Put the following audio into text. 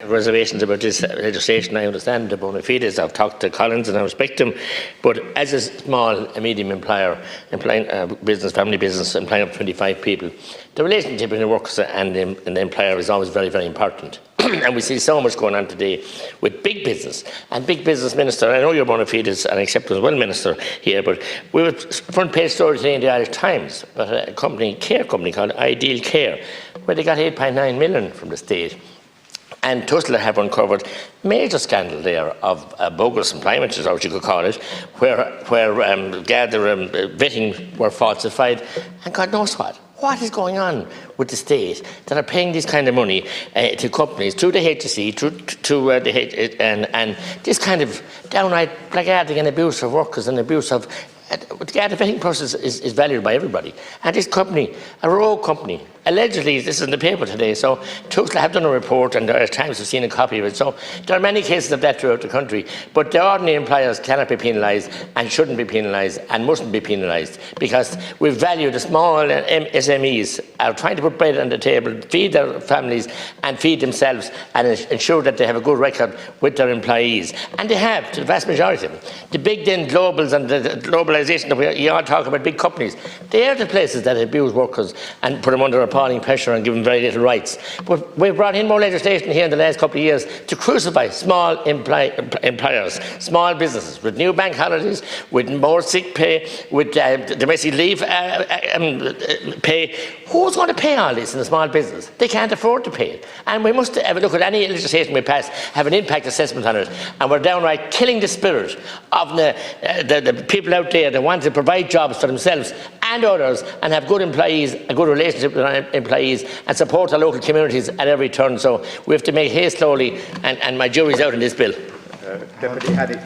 reservations about this legislation. I understand the bona fides. I've talked to Collins and I respect him. But as a small and medium employer, employing business, family business, employing up to 25 people, the relationship between the workers and the employer is always very, very important. And we see so much going on today with big business. And big business minister, I know you're bona fides and accepted as well minister here, but we were front page story today in the Irish Times about a care company called Ideal Care, where they got 8.9 million from the state. And Tussler have uncovered major scandal there of bogus employment, is what you could call it, where vetting were falsified, and God knows what. What is going on with the state that are paying this kind of money to companies, through the HSE, and this kind of downright blackguarding and abuse of workers and abuse of the vetting process is valued by everybody. And this company, a rogue company, allegedly, this is in the paper today, so Tussler have done a report and there are times I've seen a copy of it. So there are many cases of that throughout the country, but the ordinary employers cannot be penalised and shouldn't be penalised and mustn't be penalised, because we value the small SMEs are trying to put bread on the table, feed their families and feed themselves and ensure that they have a good record with their employees. And they have, to the vast majority of them. The big globals and the globalisation that you all talk about, big companies, they are the places that abuse workers and put them under appalling pressure and give them very little rights. But we've brought in more legislation here in the last couple of years to crucify small employers, small businesses, with new bank holidays, with more sick pay, with domestic leave pay. Who's going to pay all this in a small business? They can't afford to pay it. And we must have a look at any legislation we pass, have an impact assessment on it. And we're downright killing the spirit of the people out there that want to provide jobs for themselves and others and have good employees, a good relationship with our employees and support our local communities at every turn. So we have to make haste slowly, and my jury's out in this bill. Deputy Haddy.